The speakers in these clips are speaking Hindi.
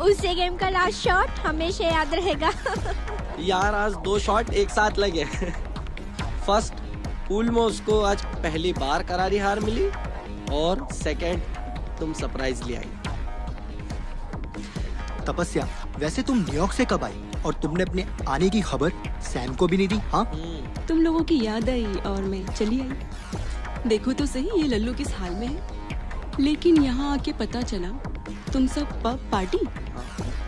उसे गेम का लास्ट शॉट हमेशा याद रहेगा। यार आज 2 शॉट एक साथ लगे। फर्स्ट पूल में उसको आज पहली बार करारी हार मिली और सेकंड तुम सरप्राइज ले आई। तपस्या, वैसे तुम न्यूयॉर्क से कब आई और तुमने अपने आने की खबर सैम को भी नहीं दी? हाँ, तुम लोगों की याद आई और मैं चली आई। देखो तो सही ये लल्लू किस हाल में है। लेकिन यहाँ आके पता चला तुम सब पब पार्टी।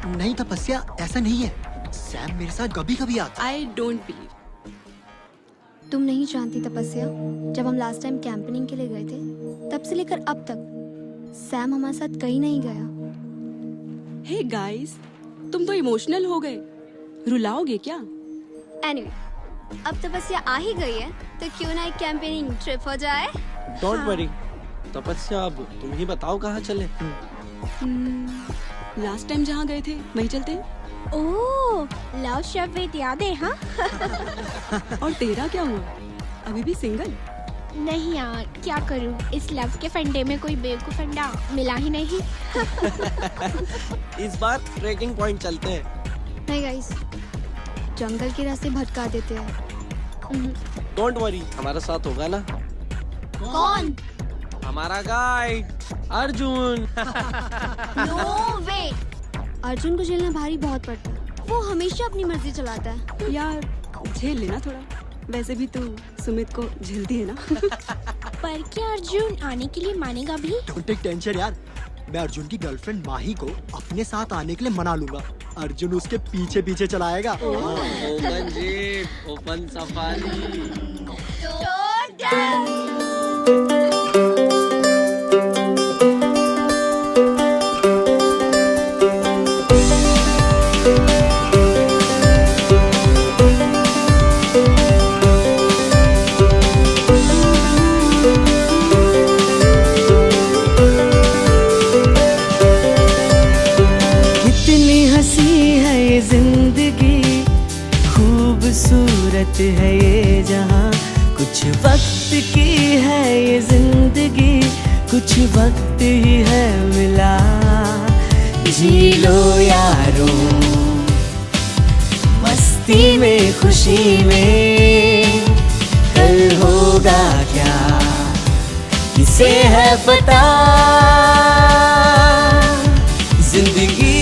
नहीं तपस्या, ऐसा नहीं है। सैम मेरे साथ कभी कभी आता। I don't believe. तुम नहीं जानती तपस्या, जब हम लास्ट टाइम कैंपेनिंग के लिए गए थे तब से लेकर अब तक सैम हमारे साथ कहीं नहीं गया। हे गाइस, तुम तो इमोशनल हो गए। रुलाओगे क्या? एनीवे, अब तपस्या आ ही गई है तो क्यों ना एक कैंपेनिंग ट्रिप हो जाए। डोंट वरी तपस्या, अब तुम ही बताओ कहाँ चले। लास्ट टाइम जहाँ गए थे वहीं चलते हैं। ओह, लव शब्द याद है? हाँ। और तेरा क्या हुआ, अभी भी सिंगल? नहीं यार, क्या करूं, इस लव के फंडे में कोई बेवकूफ फंडा मिला ही नहीं। इस बार ट्रेकिंग पॉइंट चलते हैं। नहीं गाइस, जंगल के रास्ते भटका देते हैं। डोंट वरी, हमारे साथ होगा ना। कौन? हमारा गाइड अर्जुन। नो वे। अर्जुन को झेलना भारी बहुत पड़ता है, वो हमेशा अपनी मर्जी चलाता है। यार झेल लेना थोड़ा, वैसे भी तू सुमित को झेलती है ना। पर क्या अर्जुन आने के लिए मानेगा भी? डोंट टेक टेंशन यार, मैं अर्जुन की गर्लफ्रेंड माही को अपने साथ आने के लिए मना लूंगा। अर्जुन उसके पीछे पीछे चलाएगा। Open jeep, open safari. कितनी हंसी है ये जिंदगी, खूबसूरत है ये जहां, कुछ वक्त की है ये जिंदगी, कुछ वक्त ही है मिला। जी लो यारो मस्ती में खुशी में, कल होगा क्या किसे है पता। जिंदगी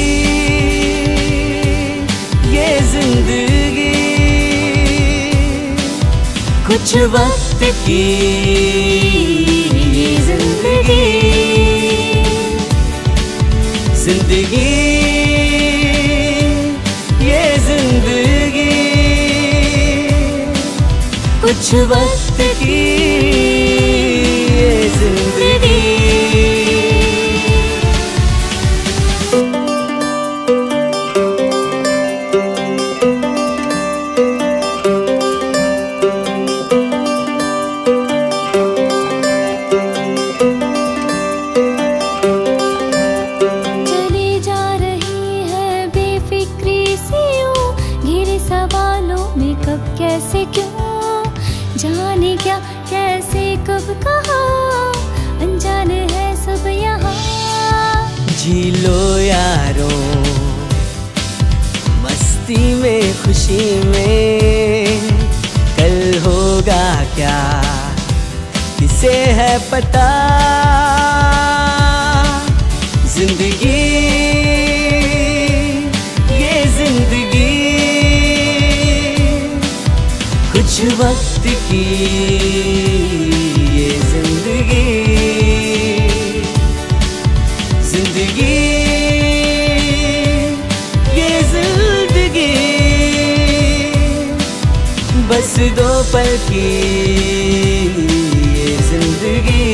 ये जिंदगी कुछ वक्त की ये जिंदगी, जिंदगी ये जिंदगी कुछ वक्त की ये जिंदगी। कैसे क्यों जाने क्या कैसे कब कहा, अनजान है सब यहाँ। जी लो यारो मस्ती में खुशी में, कल होगा क्या किसे है पता। जिंदगी ये जिंदगी कुछ वक्त की ये जिंदगी, जिंदगी ये जिंदगी बस दो पल की ये जिंदगी।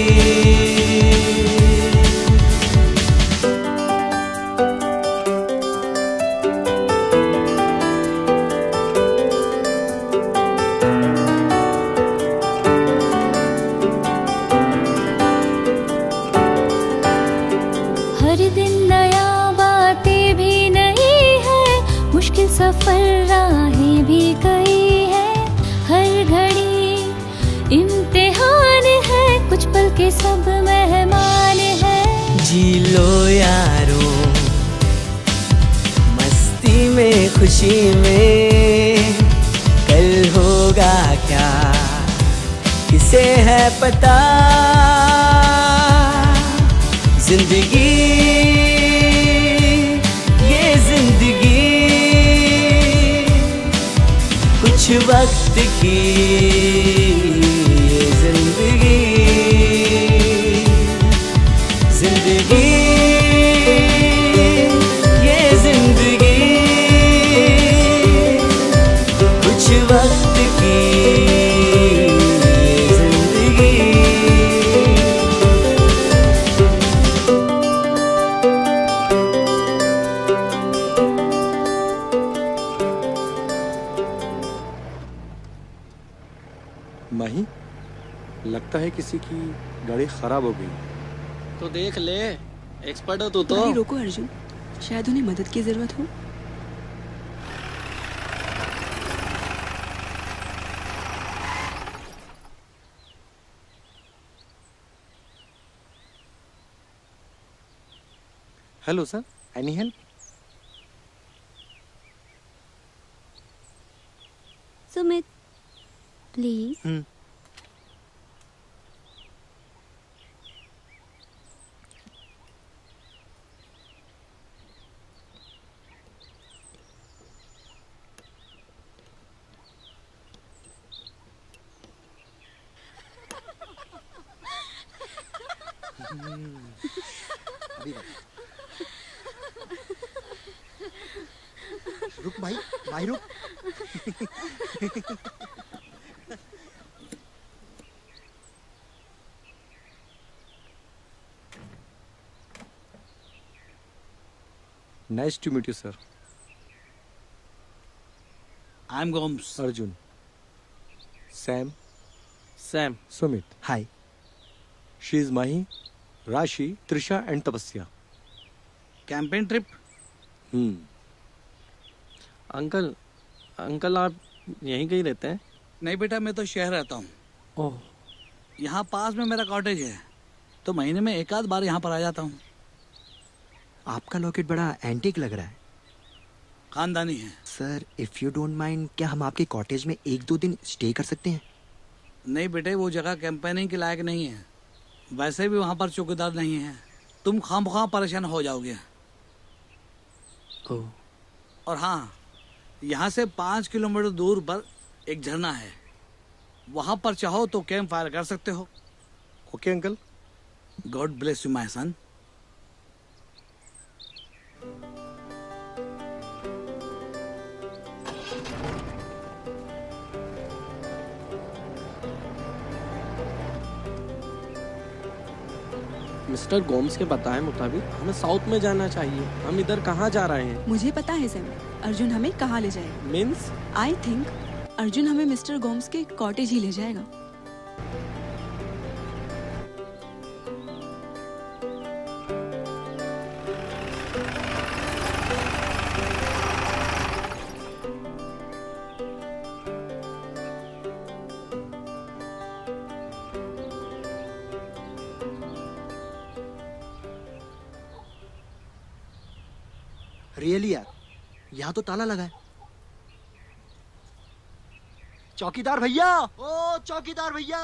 सफर राहें भी कई है, हर घड़ी इम्तिहान है, कुछ पल के सब मेहमान है। जी लो यारो मस्ती में खुशी में, कल होगा क्या किसे है पता। जिंदगी ये जिंदगी कुछ वक्त की ये जिंदगी, जिंदगी ये जिंदगी कुछ वक्त की ये जिंदगी। माही, लगता है किसी की गाड़ी खराब हो गई। तो देख ले, एक्सपर्ट हो तू तो। गाड़ी रोको अर्जुन, शायद उन्हें मदद की जरूरत हो। Hello sir, any help? Sumit please. रुक भाई, भाई रुक। Nice to meet you sir. I am Gomes. Arjun, Sam, Sam, Sumit. Hi. She is Mahi, Rashi, Trisha and Tapasya. Campaign trip. Uncle uncle आप यहीं कहीं रहते हैं? नहीं बेटा, मैं तो शहर रहता हूँ। ओह, यहाँ पास में मेरा कॉटेज है, तो महीने में एक आध बार यहाँ पर आ जाता हूँ। आपका लॉकेट बड़ा एंटीक लग रहा है। खानदानी है। Sir, if you don't mind, क्या हम आपके कॉटेज में 1-2 दिन स्टे कर सकते हैं? नहीं बेटे, वो जगह कैंपेनिंग के लायक नहीं है। वैसे भी वहाँ पर चौकीदार नहीं है, तुम खामखा परेशान हो जाओगे। ओह, और हाँ, यहाँ से 5 किलोमीटर दूर पर एक झरना है, वहाँ पर चाहो तो कैंप फायर कर सकते हो। Okay uncle. God bless you my son. Mister Gomes के बताए मुताबिक हमें साउथ में जाना चाहिए। हम इधर कहाँ जा रहे हैं? मुझे पता है सैम, अर्जुन हमें कहाँ ले जाएगा। मीन्स? आई थिंक अर्जुन हमें मिस्टर गोम्स के कॉटेज ही ले जाएगा। रियली यार, यहाँ तो ताला लगा है। चौकीदार भैया, ओ चौकीदार भैया।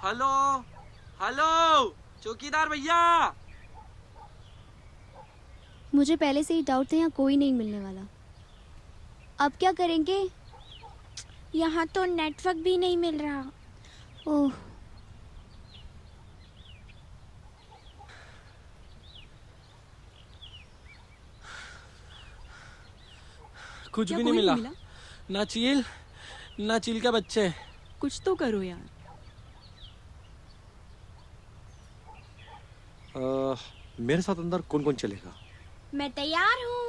हेलो हेलो, चौकीदार भैया। मुझे पहले से ही डाउट था यहाँ कोई नहीं मिलने वाला। अब क्या करेंगे? यहाँ तो नेटवर्क भी नहीं मिल रहा। ओह, कुछ क्या भी कोई नहीं मिला। नहीं मिला? ना चील के बच्चे। कुछ तो करो यार। मेरे साथ अंदर कौन कौन चलेगा? मैं तैयार हूँ।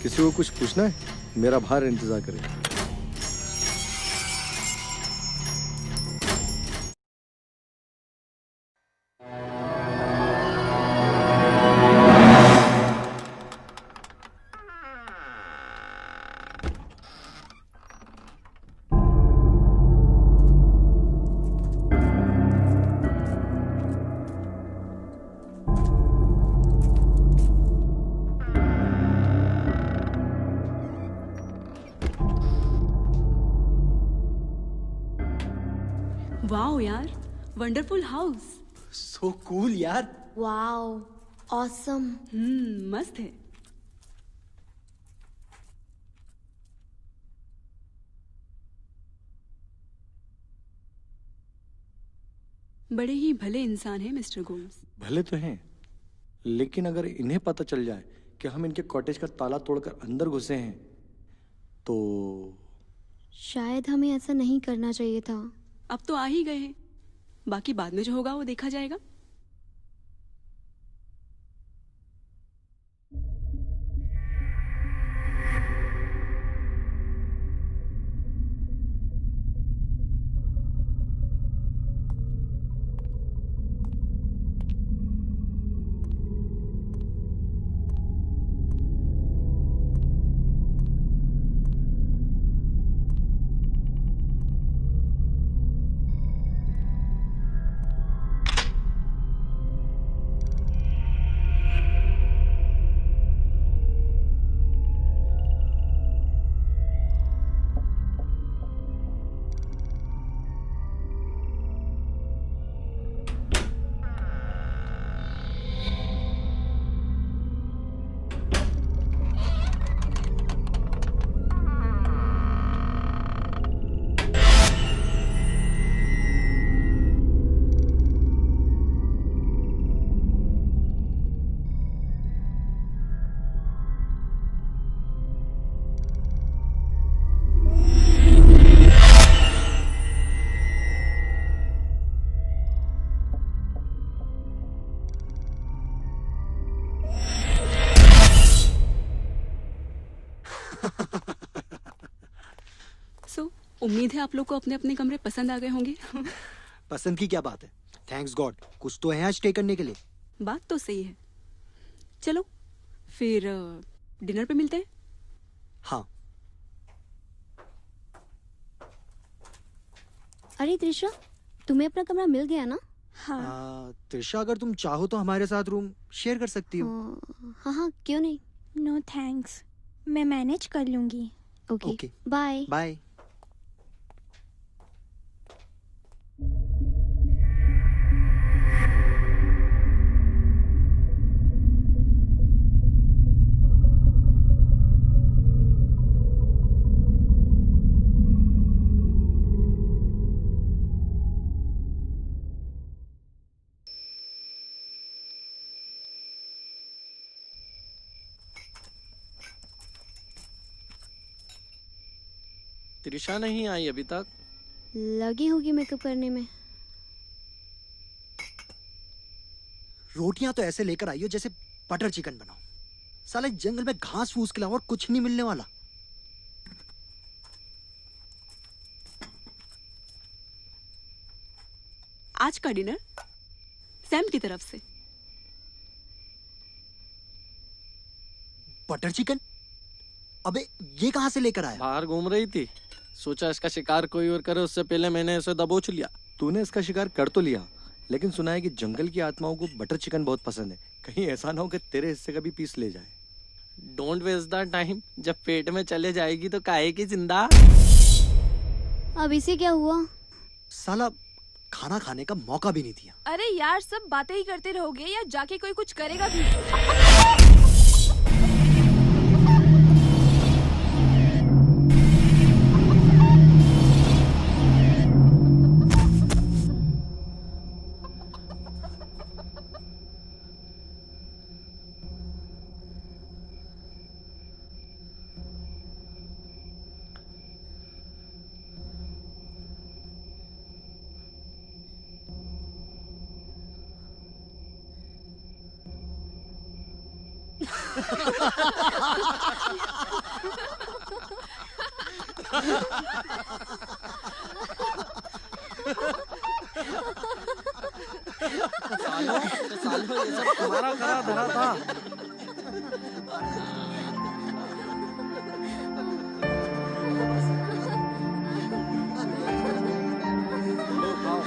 किसी को कुछ पूछना है? मेरा बाहर इंतजार करे। वाओ यार, वंडरफुल हाउस। सो कूल यार। Wow, awesome. मस्त है। बड़े ही भले इंसान हैं मिस्टर गोम्स। भले तो हैं, लेकिन अगर इन्हें पता चल जाए कि हम इनके कॉटेज का ताला तोड़कर अंदर घुसे हैं तो शायद हमें ऐसा नहीं करना चाहिए था। अब तो आ ही गए हैं, बाकी बाद में जो होगा वो देखा जाएगा। उम्मीद है आप लोग को अपने अपने कमरे पसंद आ गए होंगे। पसंद की क्या बात है, थैंक्स गॉड कुछ तो है यहाँ स्टे करने के लिए। बात तो सही है। चलो फिर डिनर पे मिलते हैं। हाँ। अरे त्रिशा, तुम्हें अपना कमरा मिल गया ना? त्रिशा, अगर तुम चाहो तो हमारे साथ रूम शेयर कर सकती हो। हाँ हाँ, क्यों नहीं। नो थैंक्स, मैं मैनेज कर लूंगी। Okay, bye. बाय। त्रिशा नहीं आई अभी तक। लगी होगी मेकअप करने में। रोटियां तो ऐसे लेकर आई हो जैसे बटर चिकन बनाओ। साले जंगल में घास फूस के अलावा और कुछ नहीं मिलने वाला। आज का डिनर सैम की तरफ से। Butter chicken? अबे ये कहां से लेकर आया? बाहर घूम रही थी, सोचा इसका शिकार कोई और करे, उससे पहले मैंने इसे दबोच लिया। तूने इसका शिकार कर तो लिया, लेकिन सुना है कि जंगल की आत्माओं को बटर चिकन बहुत पसंद है। कहीं ऐसा ना हो कि तेरे हिस्से का भी पीस ले जाए। डोंट वेस्ट द टाइम, जब पेट में चले जाएगी तो काहे की जिंदा। अब इसे क्या हुआ? साला खाना खाने का मौका भी नहीं दिया। अरे यार, सब बातें ही करते रहोगे या जाके कोई कुछ करेगा भी? सालों ये सब तुम्हारा करा धरा था। लो खाओ।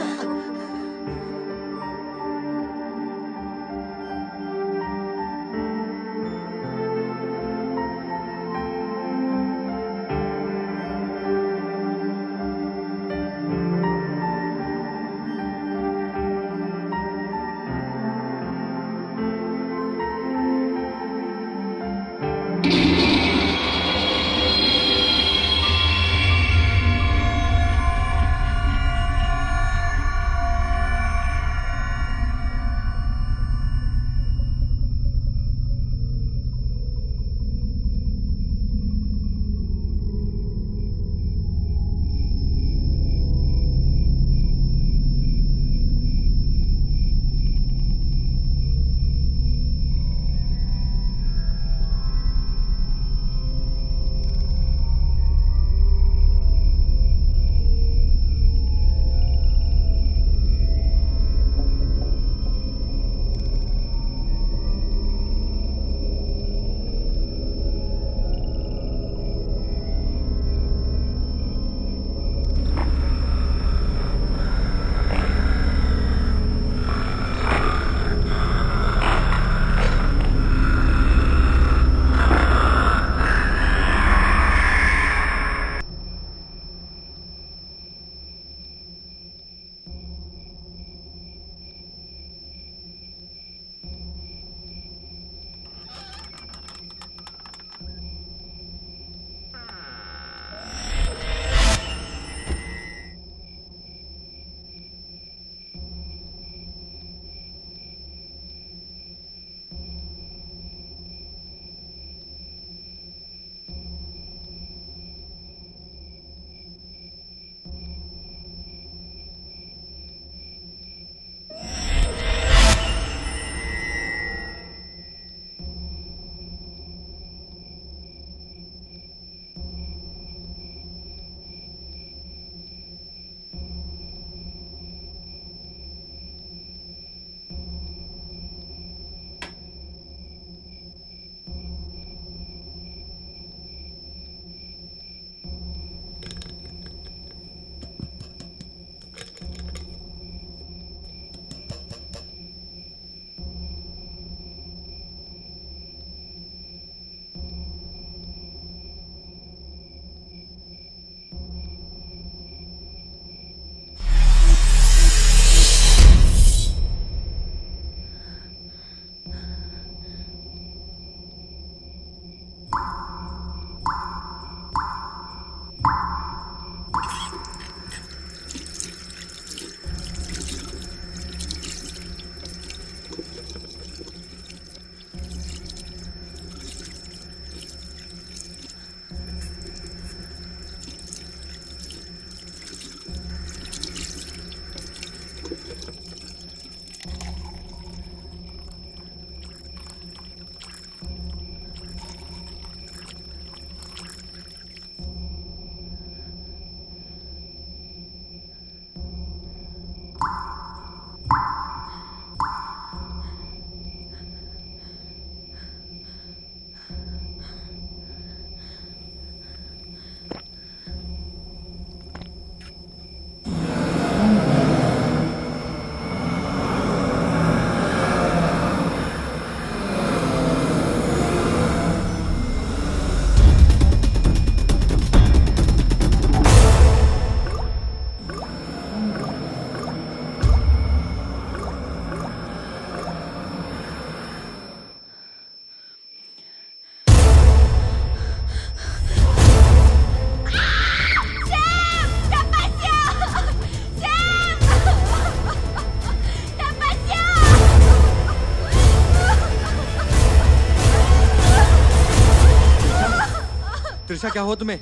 त्रिशा क्या हुआ तुम्हें?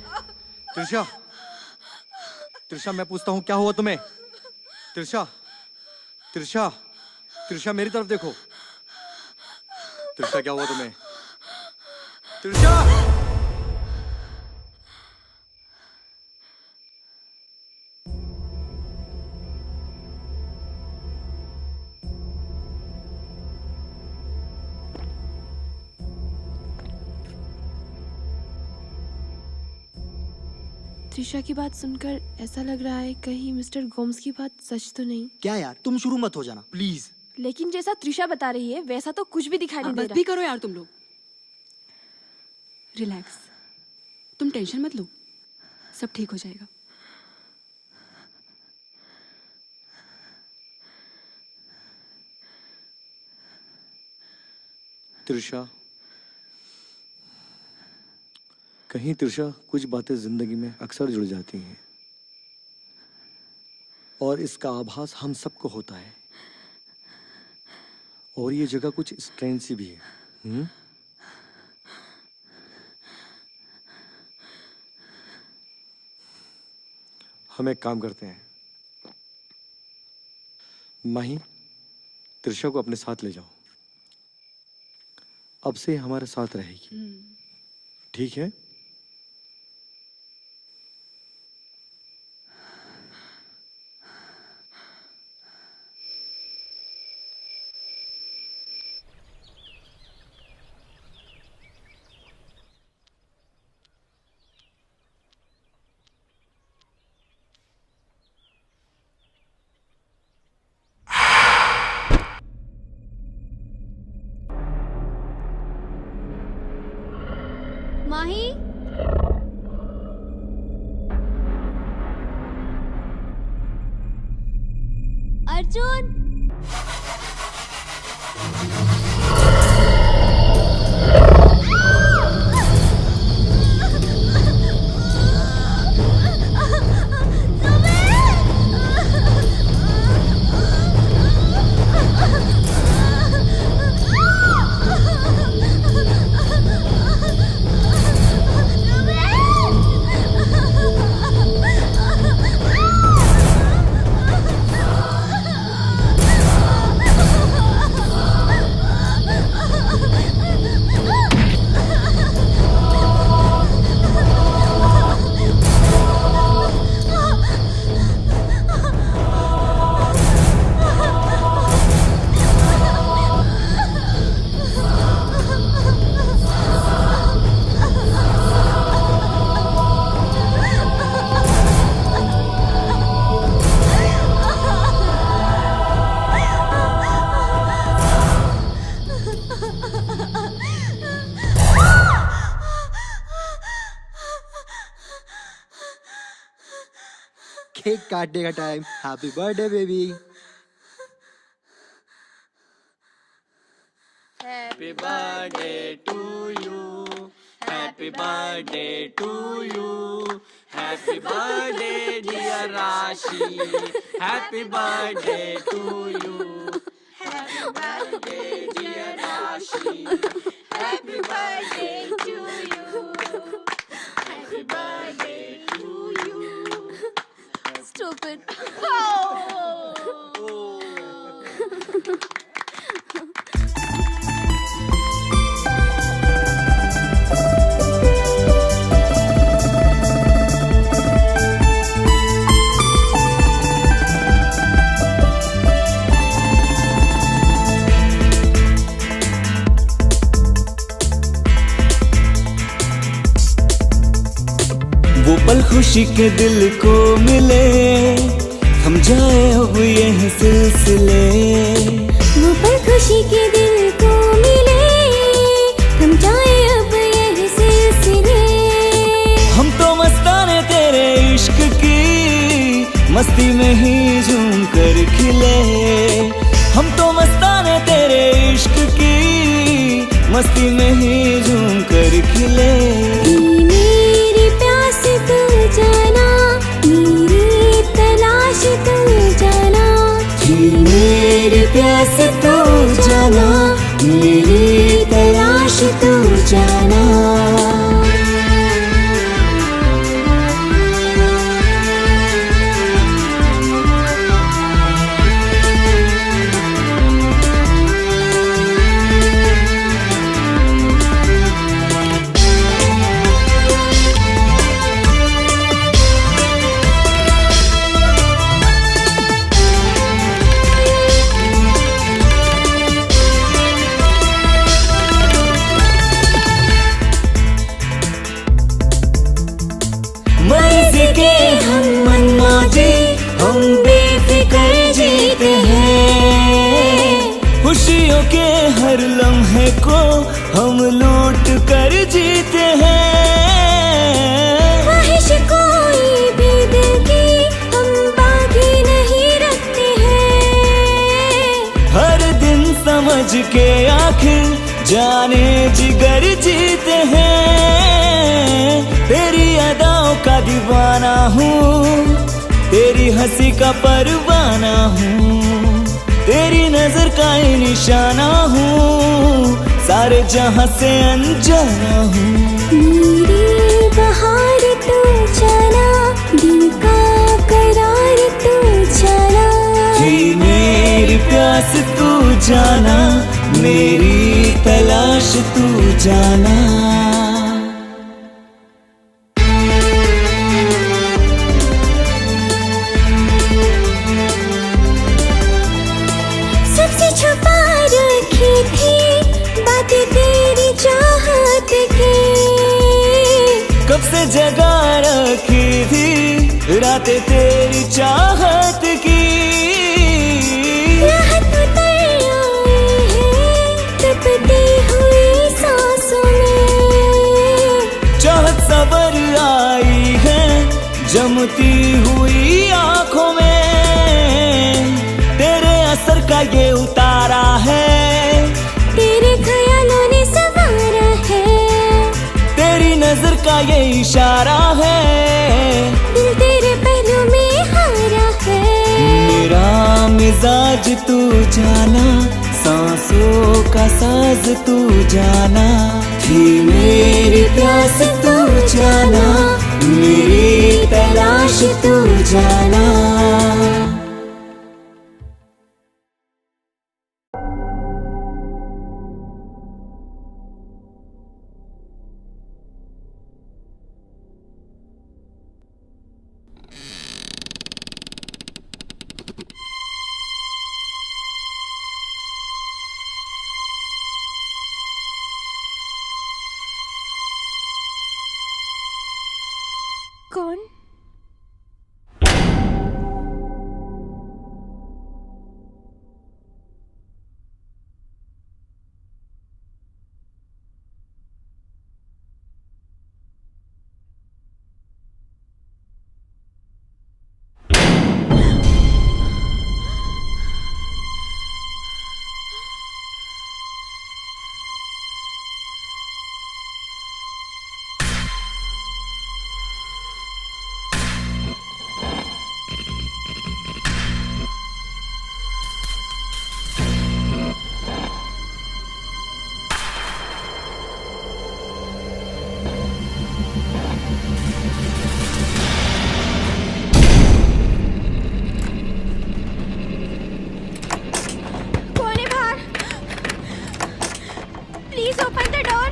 त्रिशा, त्रिशा मैं पूछता हूँ क्या हुआ तुम्हें? त्रिशा, त्रिशा, त्रिशा मेरी तरफ देखो। त्रिशा क्या हुआ तुम्हें? त्रिशा! त्रिशा की बात सुनकर ऐसा लग रहा है कहीं मिस्टर गोम्स की बात सच तो नहीं। क्या यार, तुम शुरू मत हो जाना प्लीज। लेकिन जैसा त्रिशा बता रही है वैसा तो कुछ भी दिखाई नहीं दे बस रहा। भी करो यार तुम लोग। रिलैक्स, तुम टेंशन मत लो, सब ठीक हो जाएगा। त्रिशा, कहीं त्रिशा कुछ बातें जिंदगी में अक्सर जुड़ जाती हैं और इसका आभास हम सबको होता है और ये जगह कुछ स्ट्रेंज सी भी है। हम एक काम करते हैं, माही त्रिशा को अपने साथ ले जाओ, अब से हमारे साथ रहेगी, ठीक है? माही, अर्जुन, केक काटने का time. Happy birthday baby. Happy birthday to you. Happy birthday to you. Happy birthday dear Rashi. Happy birthday to you. Happy birthday dear Rashi. Happy birthday to you. Happy birthday to you. Stupid. वो पल खुशी के दिल को मिले, थम जाए अब ये सिलसिले। वो पल खुशी के दिल को मिले, थम जाए अब ये सिलसिले। हम तो मस्ताने तेरे इश्क की मस्ती में ही झूम कर खिले। हम तो मस्ताने तेरे इश्क की मस्ती में ही झूम कर खिले। मेरी प्यास तू जाना, मेरी तलाश तू जाना। मेरी प्यास तू जाना, मेरी तलाश तू जाना। के हम मनमौजी, हम बेफिक्र जीते हैं। खुशियों के हर लम्हे को हम लूट कर जीते हैं। ख्वाहिश कोई भी दिल की हम बाकी नहीं रखते हैं। हर दिन समझ के आखिर जाने जिगर जीते हैं। तेरी अदाओं का दीवाना हूँ, तेरी हंसी का परवाना हूँ, तेरी नजर का ही निशाना हूँ, सारे जहां से अनजाना हूँ। मेरी बहार तू जाना, दिल का करार तू जाना, जी मेरी प्यास तू जाना, मेरी तलाश तू जाना। सबसे छुपा रखी थी बातें तेरी चाहत की, कब से जगा रखी थी रातें तेरी चाहत की। राहत उतर आई है तपती हुई सांसों में, चाहत सबर आई है जमती हुई आंखों में। तेरे असर का ये उतारा है, तेरे ख्यालों ने संवारा है, तेरी नजर का ये इशारा है, दिल तेरे पहलू में हारा है। मेरा मिजाज तू जाना, सांसों का साज तू जाना, थी मेरी प्यास तू जाना, मेरी तलाश तू जाना। कौन? Please open the door.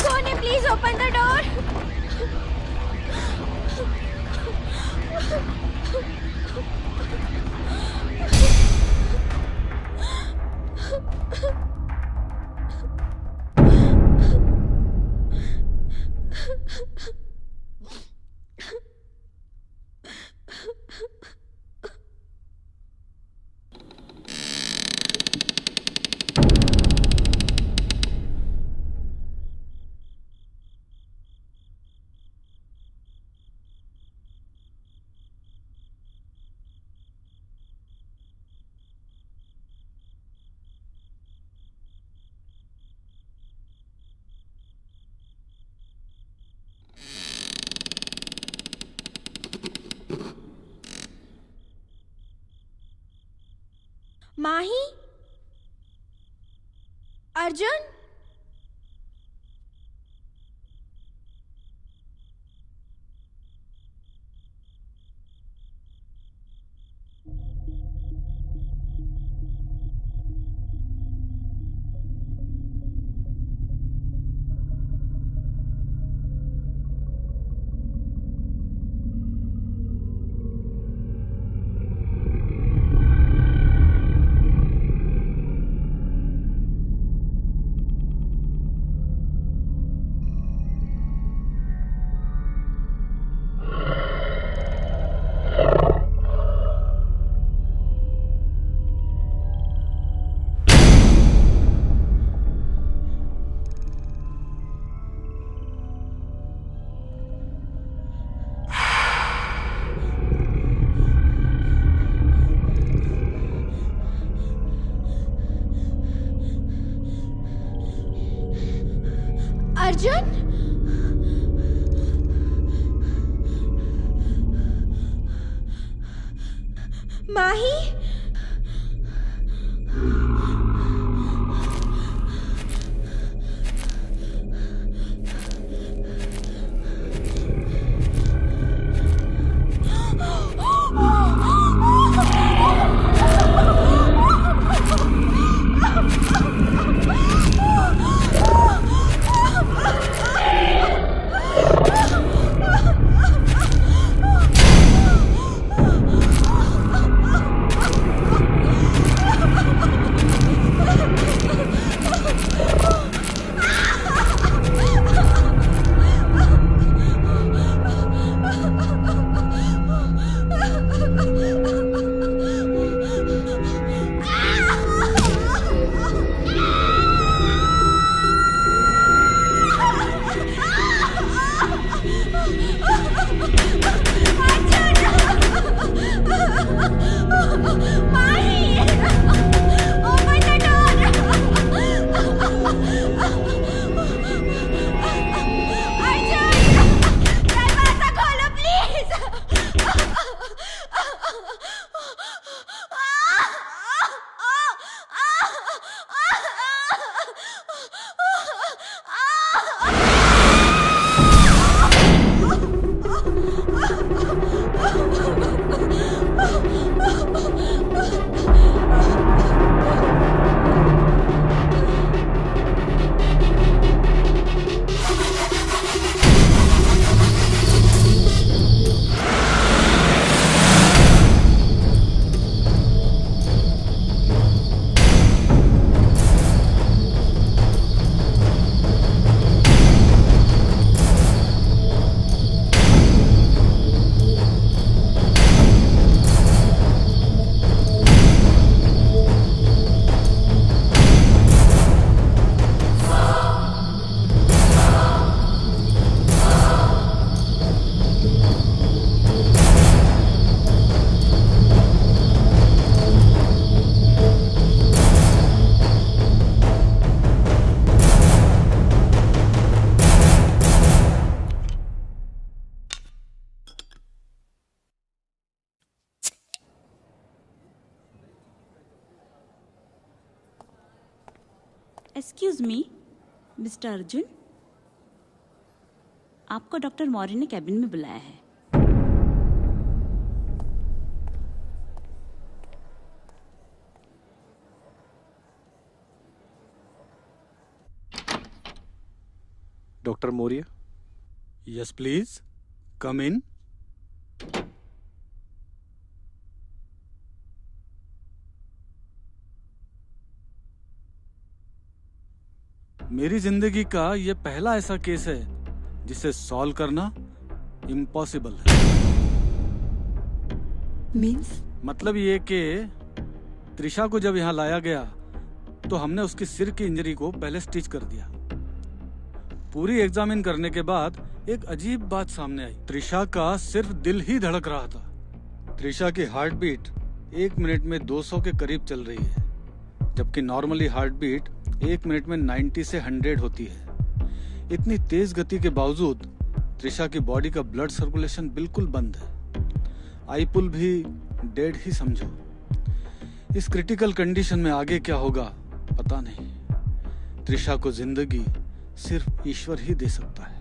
कौन है? Please open the door. Mahi? Arjun? Arjun, Mahi, excuse me mister Arjun, आपको डॉक्टर मौर्य ने कैबिन में बुलाया है। डॉक्टर मौर्य? यस प्लीज, कम इन। मेरी जिंदगी का यह पहला ऐसा केस है जिसे सॉल्व करना इम्पॉसिबल है। मीन्स? मतलब ये कि त्रिशा को जब यहाँ लाया गया तो हमने उसकी सिर की इंजरी को पहले स्टिच कर दिया। पूरी एग्जामिन करने के बाद एक अजीब बात सामने आई। त्रिशा का सिर्फ दिल ही धड़क रहा था। त्रिशा की हार्ट बीट 1 मिनट में 200 के करीब चल रही है, जबकि नॉर्मली हार्ट बीट 1 मिनट में 90 से 100 होती है। इतनी तेज गति के बावजूद त्रिशा की बॉडी का ब्लड सर्कुलेशन बिल्कुल बंद है। आई पुल भी डेड ही समझो। इस क्रिटिकल कंडीशन में आगे क्या होगा पता नहीं। त्रिशा को जिंदगी सिर्फ ईश्वर ही दे सकता है।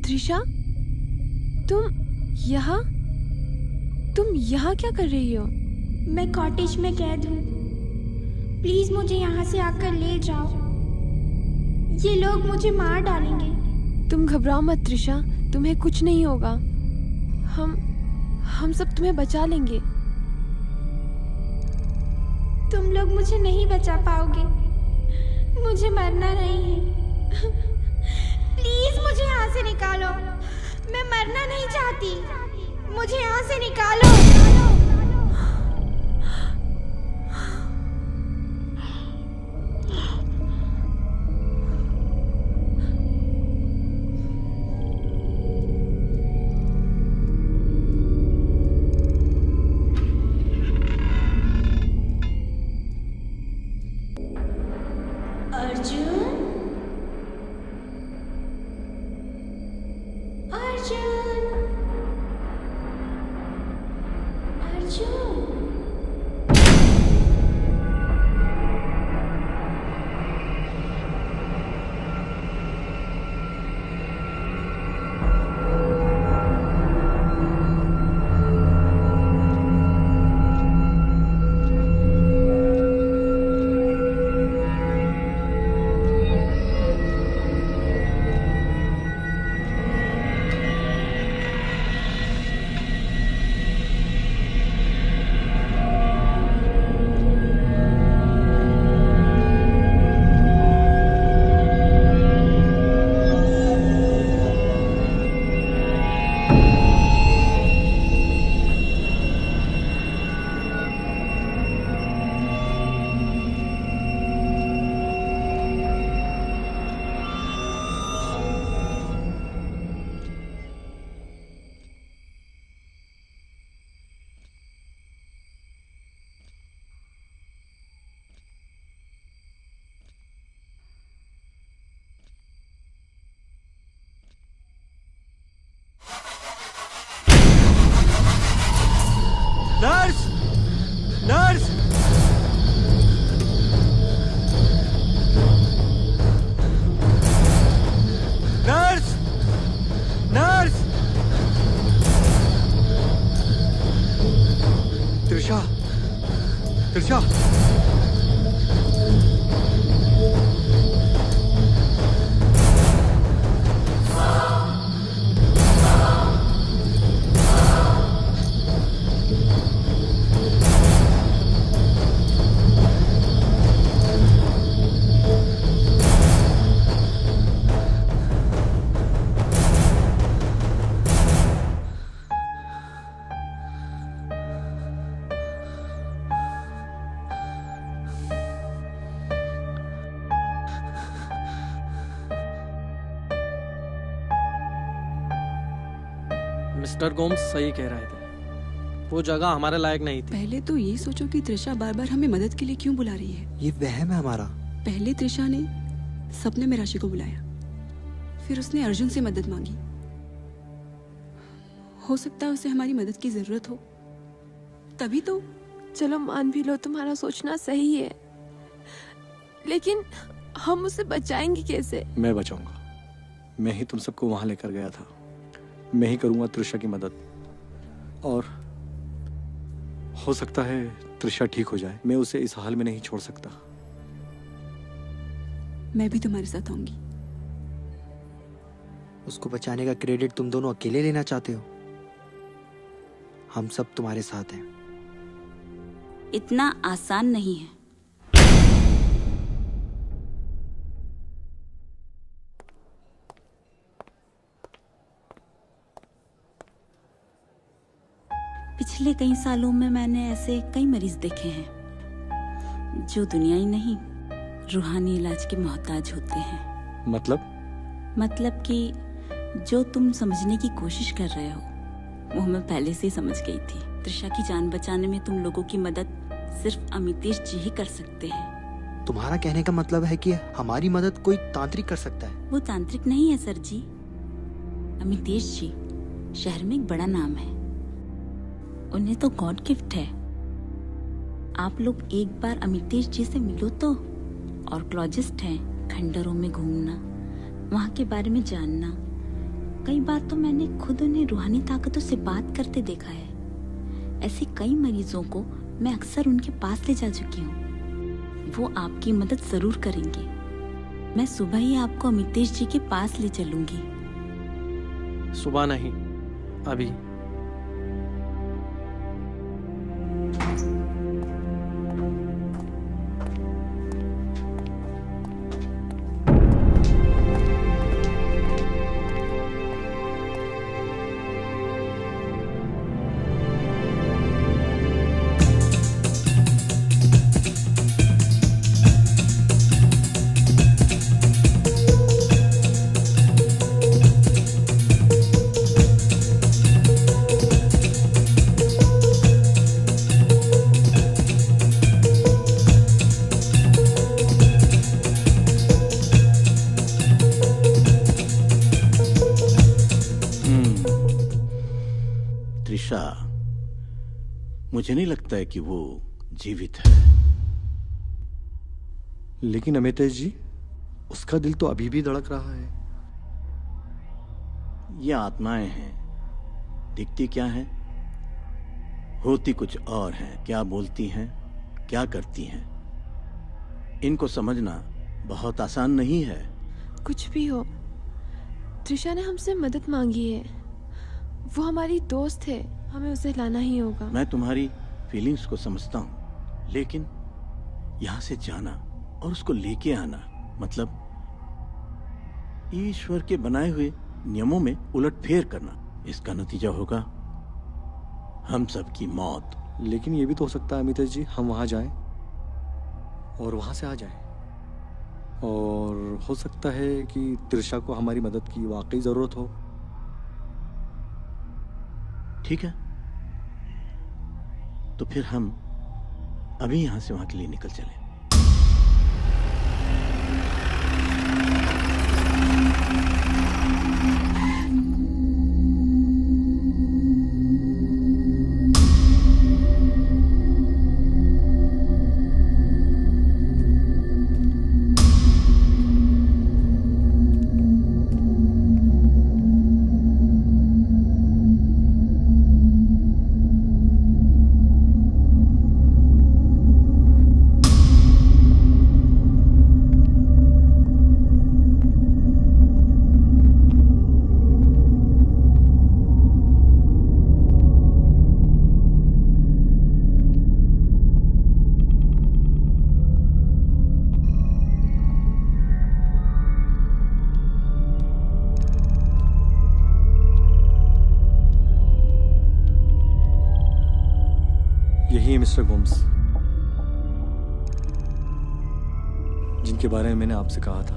त्रिशा, तुम यहाँ क्या कर रही हो? मैं कॉटेज में कैद हूँ। प्लीज मुझे यहाँ से आकर ले जाओ। ये लोग मुझे मार डालेंगे। तुम घबराओ मत त्रिशा, तुम्हें कुछ नहीं होगा। हम सब तुम्हें बचा लेंगे। तुम लोग मुझे नहीं बचा पाओगे। मुझे मरना नहीं है। प्लीज मुझे यहाँ से निकालो, मैं मरना नहीं चाहती, मुझे यहाँ से निकालो। Arjun, Arjun, Arjun. Nurse, nurse, nurse, nurse. Trisha, Trisha. Mister Gomes सही कह रहे थे, वो जगह हमारे लायक नहीं थी। पहले तो ये सोचो कि त्रिशा बार बार हमें मदद के लिए क्यों बुला रही है। ये वहम है हमारा। पहले त्रिशा ने सपने में राशि को बुलाया, फिर उसने अर्जुन से मदद मांगी। हो सकता है उसे हमारी मदद की जरूरत हो, तभी तो। चलो मान भी लो तुम्हारा सोचना सही है, लेकिन हम उसे बचाएंगे कैसे? मैं बचाऊंगा। मैं ही तुम सबको वहां लेकर गया था। मैं ही करूंगा त्रिशा की मदद, और हो सकता है त्रिशा ठीक हो जाए। मैं उसे इस हाल में नहीं छोड़ सकता। मैं भी तुम्हारे साथ आऊंगी। उसको बचाने का क्रेडिट तुम दोनों अकेले लेना चाहते हो? हम सब तुम्हारे साथ हैं। इतना आसान नहीं है। पिछले कई सालों में मैंने ऐसे कई मरीज देखे हैं जो दुनिया ही नहीं, रूहानी इलाज के मोहताज होते हैं। मतलब कि जो तुम समझने की कोशिश कर रहे हो वो मैं पहले से ही समझ गई थी। त्रिशा की जान बचाने में तुम लोगों की मदद सिर्फ अमितेश जी ही कर सकते हैं। तुम्हारा कहने का मतलब है कि हमारी मदद कोई तांत्रिक कर सकता है? वो तांत्रिक नहीं है सर जी। अमितेश जी शहर में एक बड़ा नाम है, उन्हें तो गॉड गिफ्ट है। आप लोग एक बार अमितेश जी से मिलो तो। ऑर्कोलॉजिस्ट हैं, खंडरों में घूमना, वहाँ के बारे में जानना। कई बार तो मैंने खुद उन्हें रूहानी ताकतों से बात करते देखा है। ऐसे कई मरीजों को मैं अक्सर उनके पास ले जा चुकी हूँ। वो आपकी मदद जरूर करेंगे। मैं सुबह ही आपको अमितेश जी के पास ले चलूंगी। सुबह नहीं, अभी। मुझे नहीं लगता है कि वो जीवित है। लेकिन अमितेश जी, उसका दिल तो अभी भी धड़क रहा है। ये आत्माएं हैं, दिखती क्या हैं, होती कुछ और हैं। क्या बोलती हैं, क्या करती हैं, इनको समझना बहुत आसान नहीं है। कुछ भी हो, त्रिशा ने हमसे मदद मांगी है। वो हमारी दोस्त है, हमें उसे लाना ही होगा। मैं तुम्हारी फीलिंग्स को समझता हूँ, लेकिन यहाँ से जाना और उसको लेके आना मतलब ईश्वर के बनाए हुए नियमों में उलटफेर करना। इसका नतीजा होगा हम सबकी मौत। लेकिन ये भी तो हो सकता है अमितेश जी, हम वहां जाएं और वहां से आ जाएं। और हो सकता है कि त्रिशा को हमारी मदद की वाकई जरूरत हो। ठीक है, तो फिर हम अभी यहां से वहां के लिए निकल चले। यही है मिस्टर गोम्स, जिनके बारे में मैंने आपसे कहा था।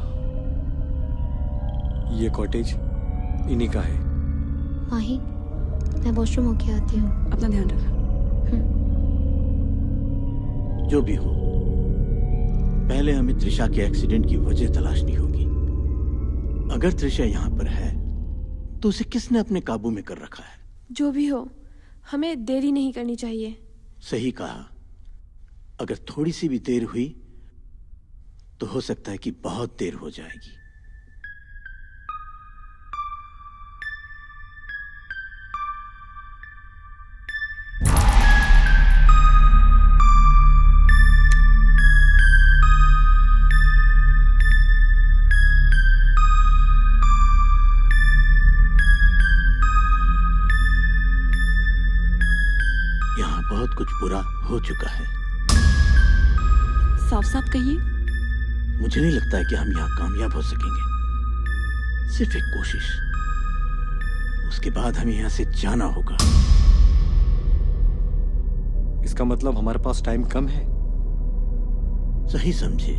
ये कॉटेज इन्हीं का है। माही, मैं वॉशरूम होके आती हूँ। अपना ध्यान रखना। जो भी हो, पहले हमें त्रिशा के एक्सीडेंट की वजह तलाशनी होगी। अगर त्रिशा यहाँ पर है तो उसे किसने अपने काबू में कर रखा है? जो भी हो, हमें देरी नहीं करनी चाहिए। सही कहा। अगर थोड़ी सी भी देर हुई तो हो सकता है कि बहुत देर हो जाएगी। यहाँ बहुत कुछ बुरा हो चुका है। साफ साफ कहिए। मुझे नहीं लगता है कि हम यहाँ कामयाब हो सकेंगे। सिर्फ एक कोशिश, उसके बाद हमें यहाँ से जाना होगा। इसका मतलब हमारे पास टाइम कम है। सही समझे।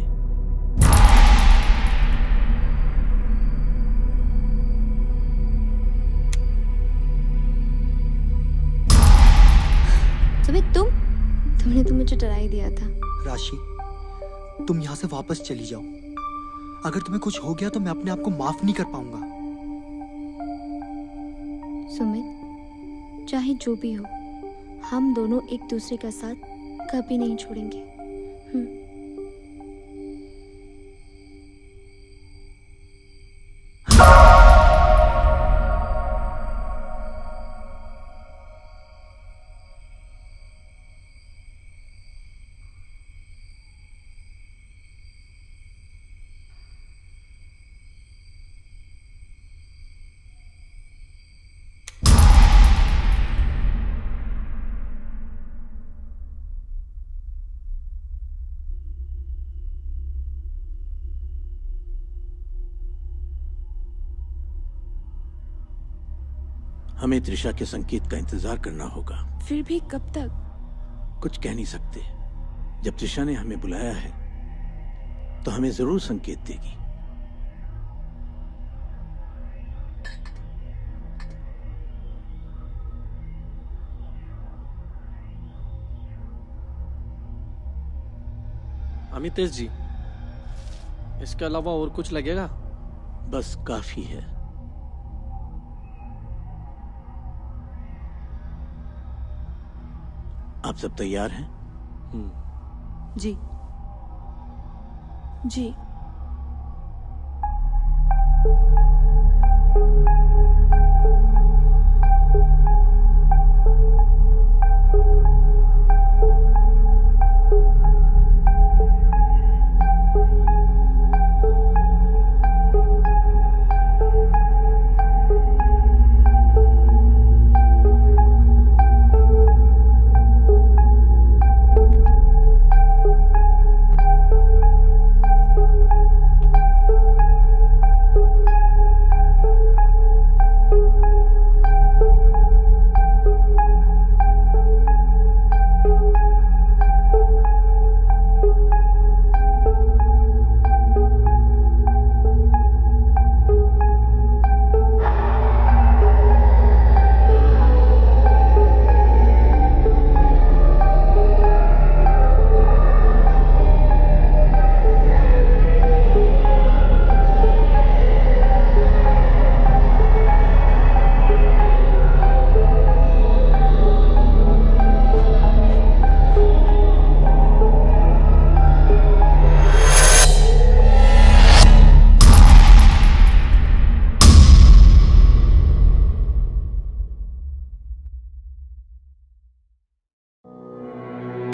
सुमित, तुमने तो मुझे डरा ही दिया था। राशि, तुम यहाँ से वापस चली जाओ। अगर तुम्हें कुछ हो गया तो मैं अपने आप को माफ नहीं कर पाऊंगा। सुमित, चाहे जो भी हो, हम दोनों एक दूसरे का साथ कभी नहीं छोड़ेंगे। हमें त्रिशा के संकेत का इंतजार करना होगा। फिर भी कब तक? कुछ कह नहीं सकते। जब त्रिशा ने हमें बुलाया है तो हमें जरूर संकेत देगी। अमितेश जी, इसके अलावा और कुछ लगेगा? बस काफी है। आप सब तैयार हैं? जी जी।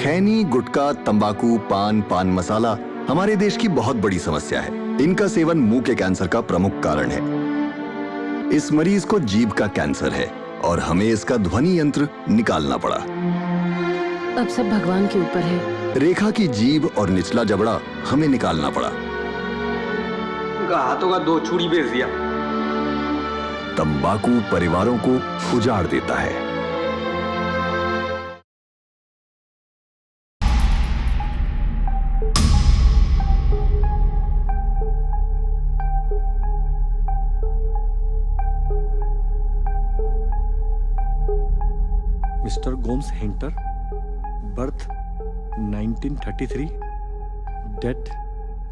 खैनी, गुटखा, तंबाकू, पान मसाला हमारे देश की बहुत बड़ी समस्या है। इनका सेवन मुंह के कैंसर का प्रमुख कारण है। इस मरीज को जीभ का कैंसर है और हमें इसका ध्वनि यंत्र निकालना पड़ा। अब सब भगवान के ऊपर है। रेखा की जीभ और निचला जबड़ा हमें निकालना पड़ा। उनका हाथों का 2 छुरी बेच दिया। तंबाकू परिवारों को उजाड़ देता है। Mister Gomes hinter, birth 1933, death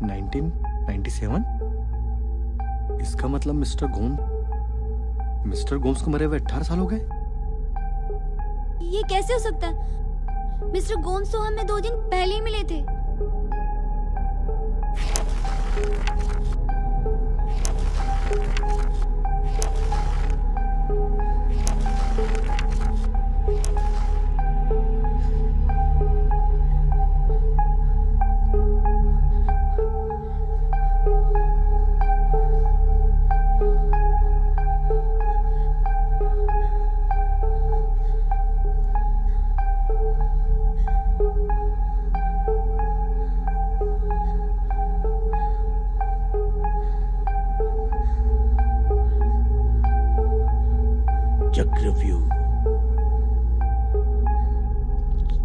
1997। इसका मतलब मिस्टर गोम्स को मरे हुए 18 साल हो गए। ये कैसे हो सकता है? मिस्टर गोम्स तो हमें 2 दिन पहले ही मिले थे।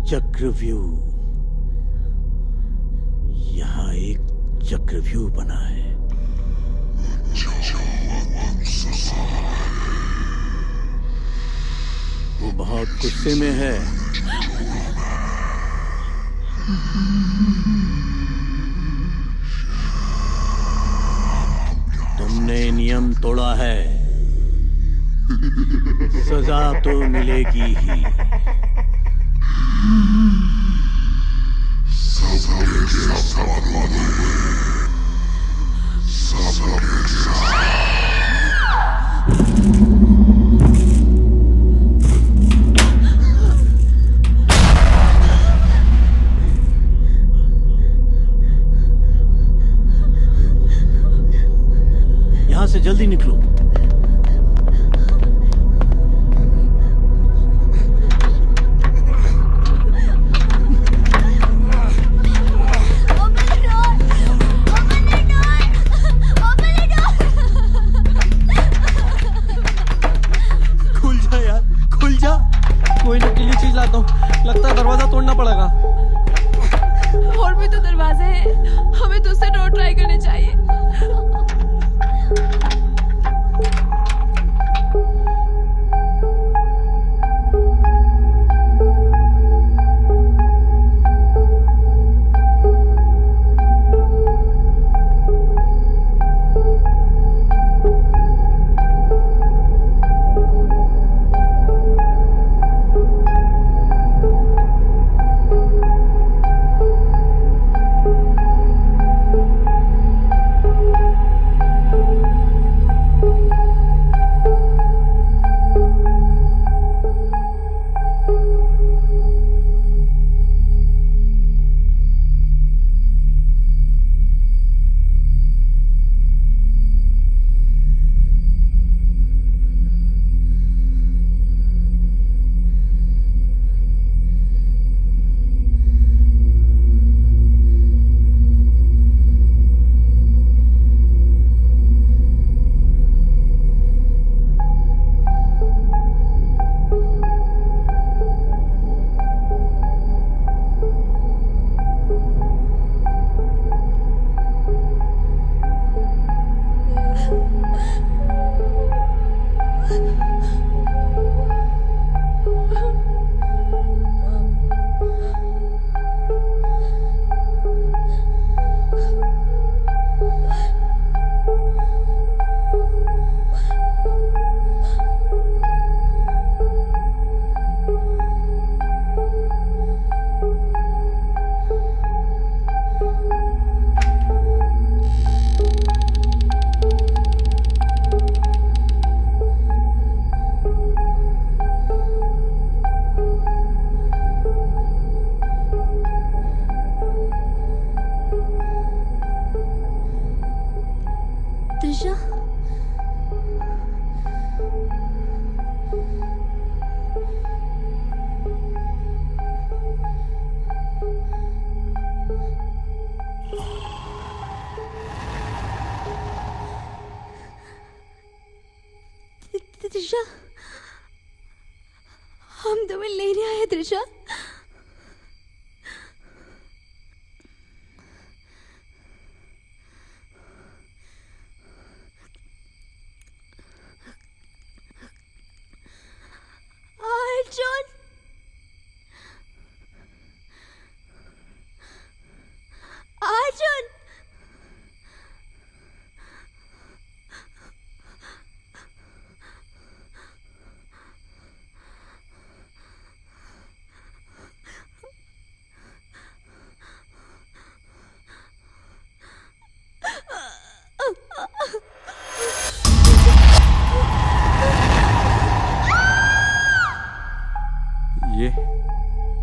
चक्रव्यूह, यहाँ एक चक्रव्यूह बना है। वो बहुत गुस्से में है। तुमने नियम तोड़ा है, सजा तो मिलेगी ही। यहां से जल्दी निकलो। कोई नुकीली चीज लाता हूँ, लगता है दरवाजा तोड़ना पड़ेगा। और भी तो दरवाजे हैं, हमें दूसरे डोर ट्राई करने चाहिए। त्रिशा, हम तुम्हें लेने आए हैं त्रिशा। अर्जुन, अर्जुन, ये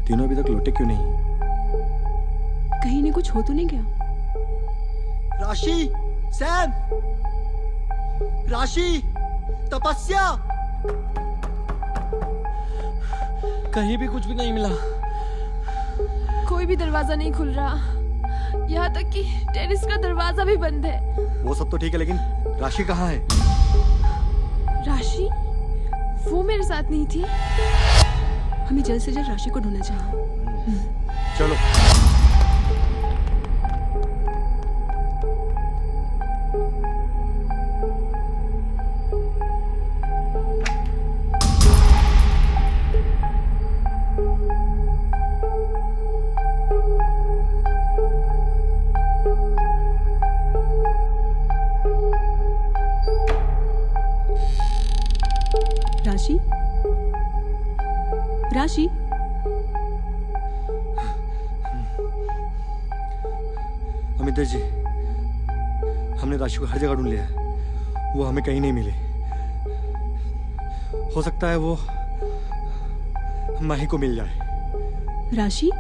तीनों अभी तक लौटे क्यों नहीं? कहीं ने कुछ हो तो नहीं गया? राशि, सैम, राशि, तपस्या, कहीं भी कुछ भी नहीं मिला। कोई भी दरवाजा नहीं खुल रहा, यहाँ तक कि टेरेस का दरवाजा भी बंद है। वो सब तो ठीक है, लेकिन राशि कहाँ है? राशि? वो मेरे साथ नहीं थी। हमें जल्द से जल्द राशि को ढूंढना चाहिए। चलो। राशि, राशि, अमितेश जी, हमने राशि को हर जगह ढूंढ लिया है, वो हमें कहीं नहीं मिली। हो सकता है वो माही को मिल जाए। राशि?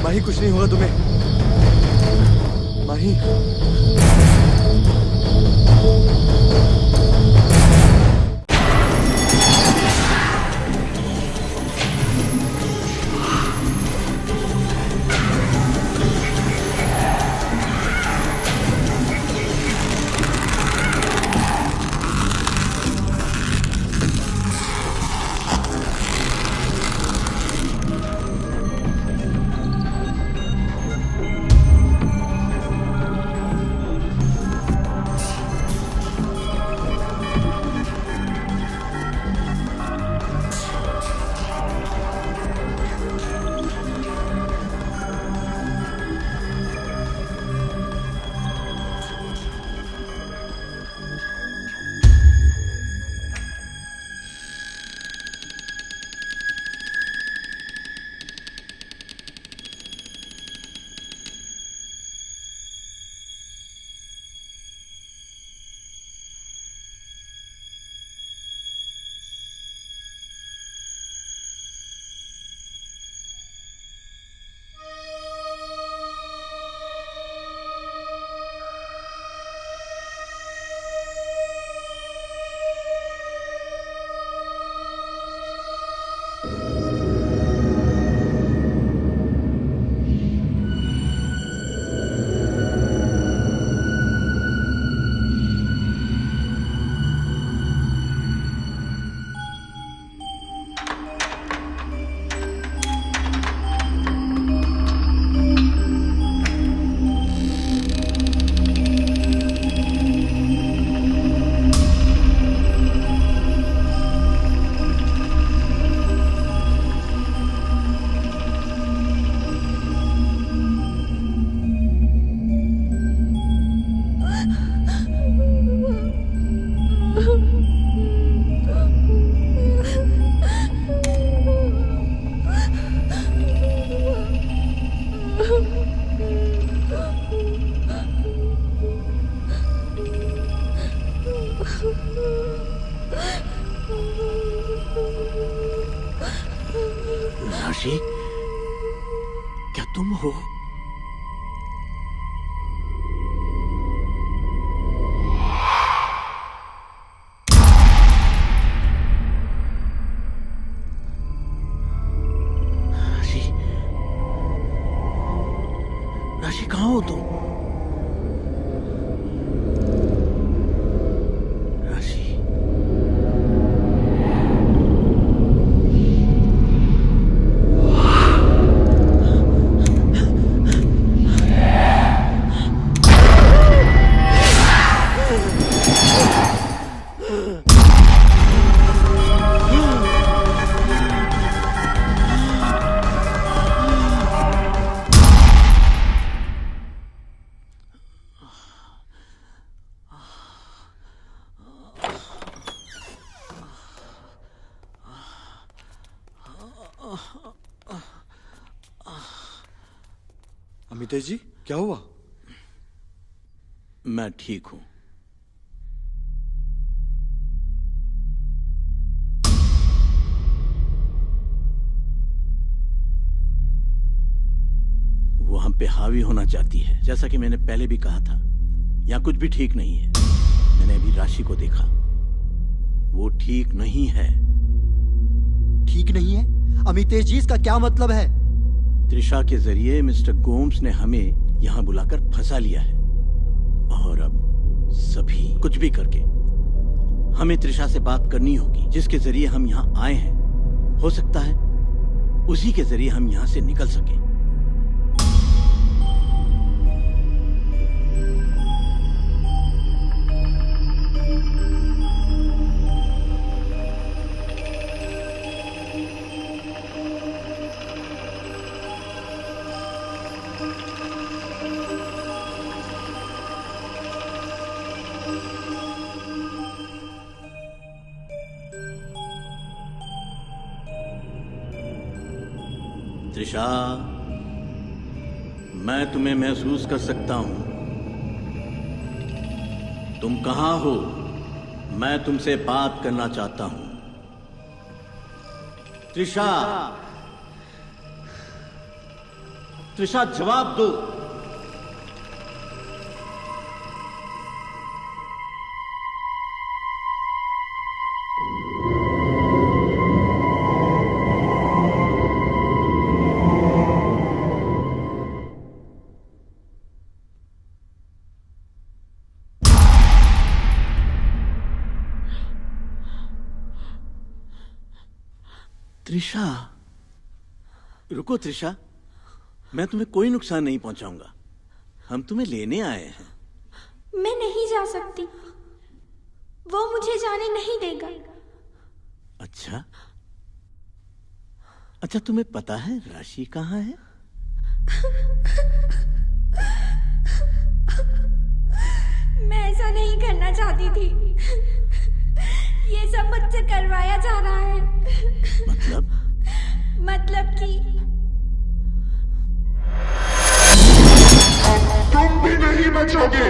माही, कुछ नहीं होगा तुम्हें। माही, तुम हो? राशि, राशि कहाँ हो तुम? अमितेश जी, क्या हुआ? मैं ठीक हूं। वो हम पे हावी होना चाहती है। जैसा कि मैंने पहले भी कहा था, यहां कुछ भी ठीक नहीं है। मैंने अभी राशि को देखा, वो ठीक नहीं है। ठीक नहीं है? अमितेश जी, इसका क्या मतलब है? त्रिशा के जरिए मिस्टर गोम्स ने हमें यहां बुलाकर फंसा लिया है और अब सभी कुछ भी करके हमें त्रिशा से बात करनी होगी, जिसके जरिए हम यहां आए हैं। हो सकता है उसी के जरिए हम यहां से निकल सकें। त्रिशा, मैं तुम्हें महसूस कर सकता हूं। तुम कहां हो? मैं तुमसे बात करना चाहता हूं। त्रिशा, त्रिशा जवाब दो। त्रिशा, रुको त्रिशा, मैं तुम्हें कोई नुकसान नहीं पहुंचाऊंगा। हम तुम्हें लेने आए हैं। मैं नहीं जा सकती, वो मुझे जाने नहीं देगा। अच्छा, अच्छा, तुम्हें पता है राशि कहाँ है? मैं ऐसा नहीं करना चाहती थी। ये सब मुझसे करवाया जा रहा है। मतलब कि तुम भी नहीं बचोगे।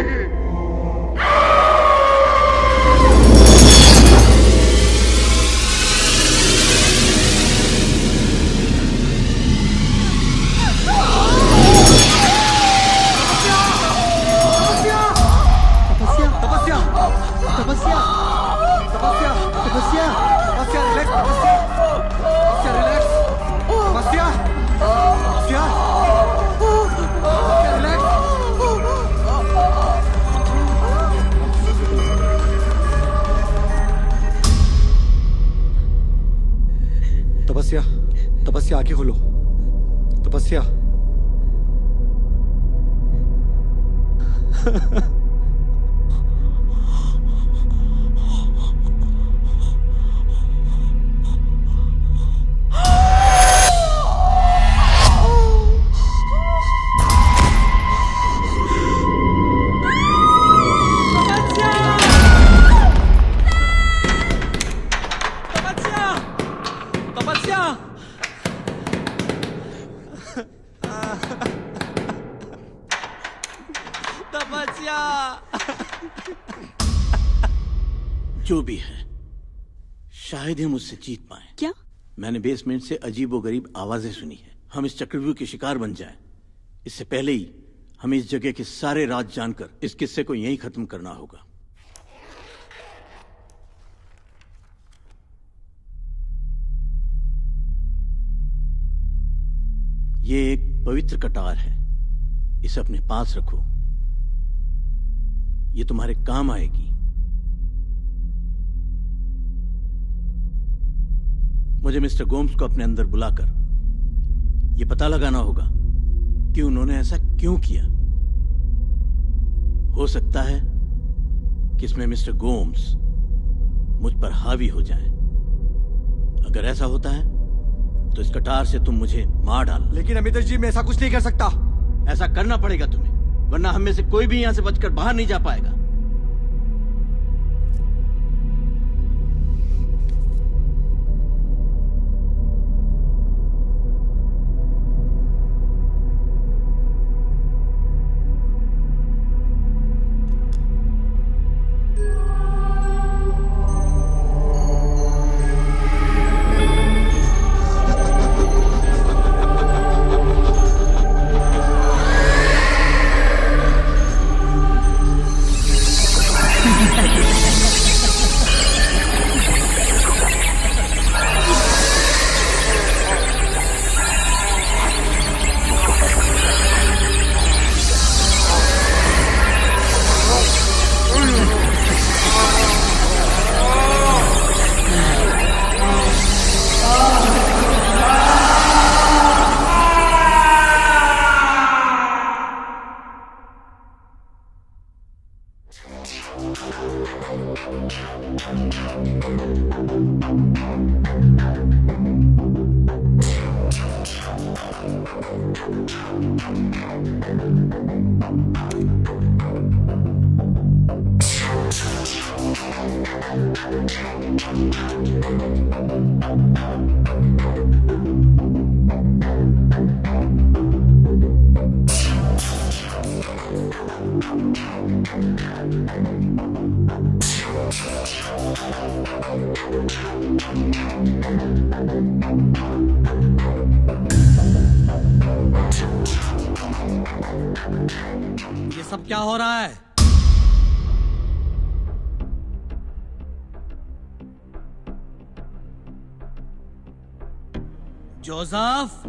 तपस्या, आंखें खोलो। तपस्या। जो भी है, शायद ही मुझसे जीत पाए। क्या? मैंने बेसमेंट से अजीबोगरीब आवाजें सुनी है। हम इस चक्रव्यूह के शिकार बन जाएं, इससे पहले ही हमें इस जगह के सारे राज जानकर इस किस्से को यहीं खत्म करना होगा। ये एक पवित्र कटार है, इसे अपने पास रखो, ये तुम्हारे काम आएगी। मुझे मिस्टर गोम्स को अपने अंदर बुलाकर यह पता लगाना होगा कि उन्होंने ऐसा क्यों किया। हो सकता है कि इसमें मिस्टर गोम्स मुझ पर हावी हो जाएं। अगर ऐसा होता है तो इस कटार से तुम मुझे मार डालना। लेकिन अमितेश जी, मैं ऐसा कुछ नहीं कर सकता। ऐसा करना पड़ेगा तुम्हें, वरना हम में से कोई भी यहां से बचकर बाहर नहीं जा पाएगा। ये सब क्या हो रहा है? जोसेफ,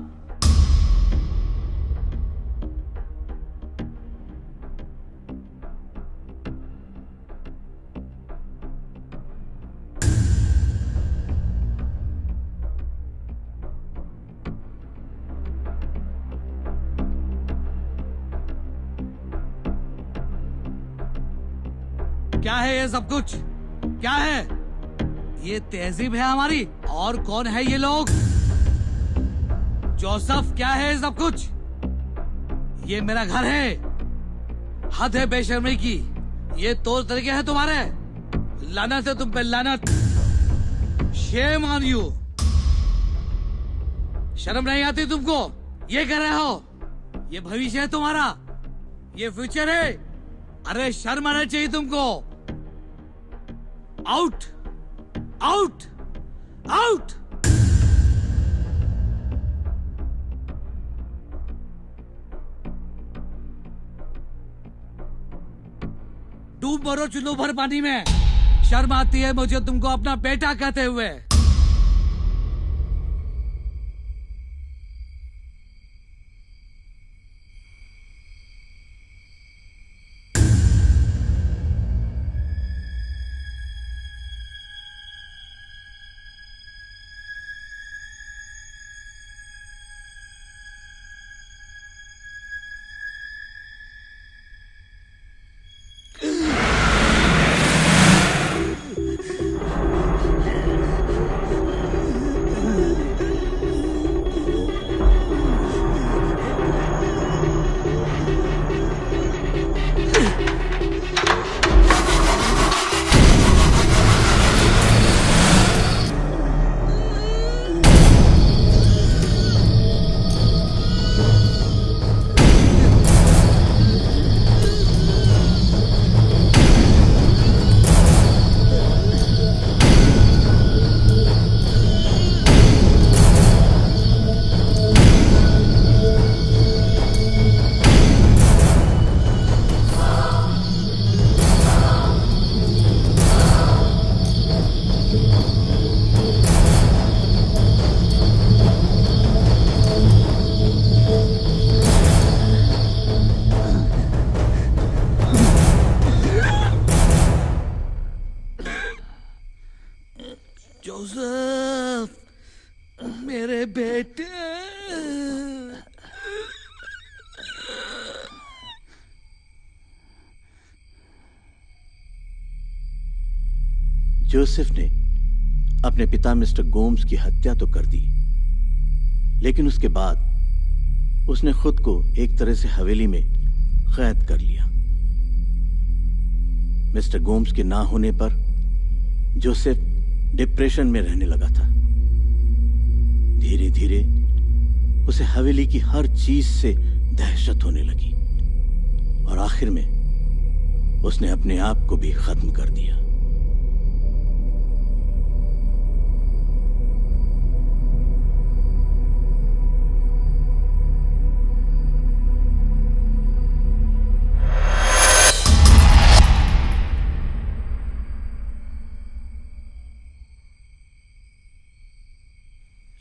क्या है ये सब कुछ? क्या है ये? तहजीब है हमारी? और कौन है ये लोग? जोसेफ, क्या है ये सब कुछ? ये मेरा घर है। हद है बेशर्मी की। ये तौर तरीके हैं तुम्हारे। लानत है तुम पे, लानत। Shame on you. शर्म नहीं आती तुमको? ये कर रहे हो? ये भविष्य है तुम्हारा, ये फ्यूचर है। अरे शर्म आना चाहिए तुमको। Out, out, out. डूब मरो चुल्लू भर पानी में। शर्म आती है मुझे तुमको अपना बेटा कहते हुए। जोसेफ ने अपने पिता मिस्टर गोम्स की हत्या तो कर दी, लेकिन उसके बाद उसने खुद को एक तरह से हवेली में कैद कर लिया। मिस्टर गोम्स के ना होने पर जोसेफ डिप्रेशन में रहने लगा था। धीरे धीरे उसे हवेली की हर चीज से दहशत होने लगी और आखिर में उसने अपने आप को भी खत्म कर दिया।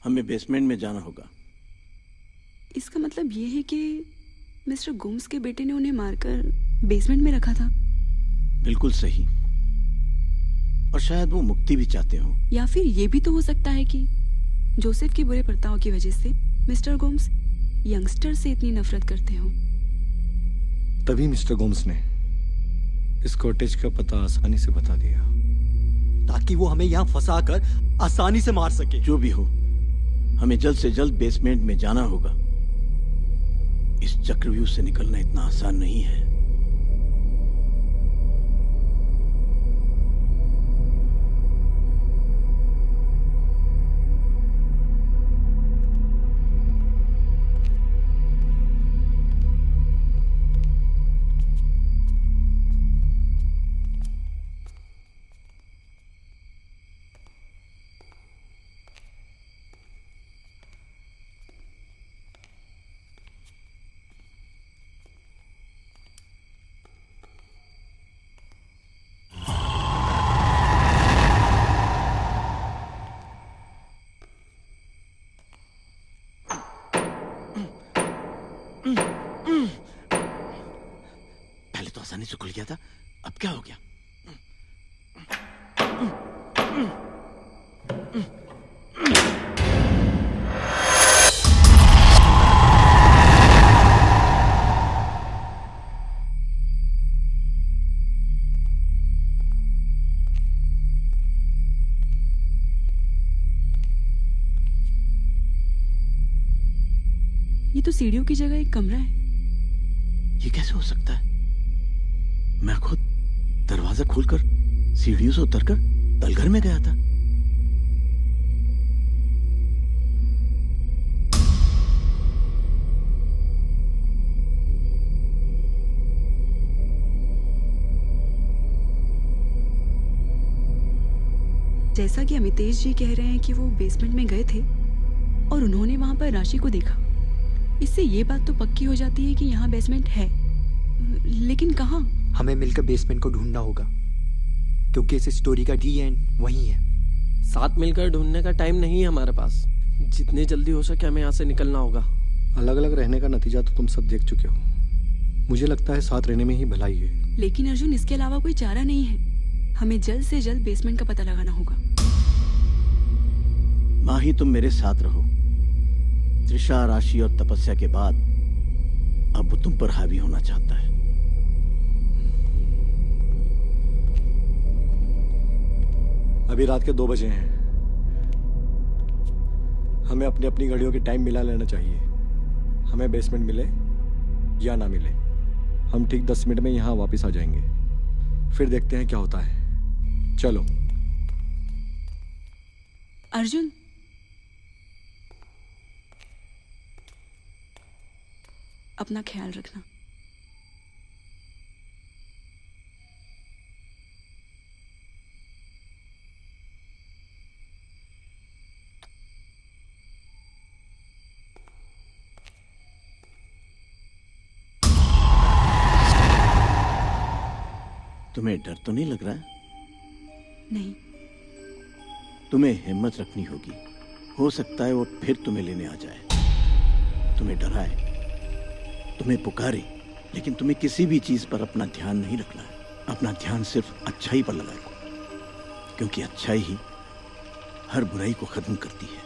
हमें बेसमेंट में जाना होगा। इसका मतलब ये है कि मिस्टर गोम्स के बेटे ने उन्हें मारकर बेसमेंट में रखा था। बिल्कुल सही। और शायद वो मुक्ति भी चाहते हो। या फिर ये भी तो हो सकता है कि जोसेफ के बुरे बर्ताव की वजह से मिस्टर गोम्स यंगस्टर से इतनी नफरत करते हो। तभी मिस्टर गोम्स ने इस कॉटेज का पता आसानी से बता दिया, ताकि वो हमें यहाँ फंसाकर आसानी से मार सके। जो भी हो, हमें जल्द से जल्द बेसमेंट में जाना होगा। इस चक्रव्यूह से निकलना इतना आसान नहीं है। पहले तो आसानी से खुल गया था, अब क्या हो गया? ये तो सीढ़ियों की जगह एक कमरा है। ये कैसे हो सकता है? मैं खुद दरवाजा खोलकर सीढ़ियों से उतरकर तलघर में गया था। जैसा कि अमितेश जी कह रहे हैं कि वो बेसमेंट में गए थे और उन्होंने वहां पर राशि को देखा, इससे ये बात तो पक्की हो जाती है कि यहाँ बेसमेंट है, लेकिन कहाँ? हमें मिलकर बेसमेंट को ढूंढना होगा, क्योंकि इस स्टोरी का डी एंड वही है। साथ मिलकर ढूंढने का टाइम नहीं है हमारे पास। जितनी जल्दी हो सके हमें यहाँ से निकलना होगा। अलग अलग रहने का नतीजा तो तुम सब देख चुके हो। मुझे लगता है साथ रहने में ही भलाई है। लेकिन अर्जुन, इसके अलावा कोई चारा नहीं है। हमें जल्द से जल्द बेसमेंट का पता लगाना होगा। माही, तुम मेरे साथ रहो। त्रिशा, राशि और तपस्या के बाद अब वो तुम पर हावी होना चाहता है। अभी रात के 2 बजे हैं। हमें अपनी अपनी घड़ियों के टाइम मिला लेना चाहिए। हमें बेसमेंट मिले या ना मिले, हम ठीक 10 मिनट में यहाँ वापस आ जाएंगे। फिर देखते हैं क्या होता है। चलो। अर्जुन, अपना ख्याल रखना। तुम्हें डर तो नहीं लग रहा है? नहीं। तुम्हें हिम्मत रखनी होगी। हो सकता है वो फिर तुम्हें लेने आ जाए, तुम्हें डराए, तुम्हें पुकारे, लेकिन तुम्हें किसी भी चीज पर अपना ध्यान नहीं रखना है। अपना ध्यान सिर्फ अच्छाई पर लगाए, क्योंकि अच्छाई ही हर बुराई को खत्म करती है।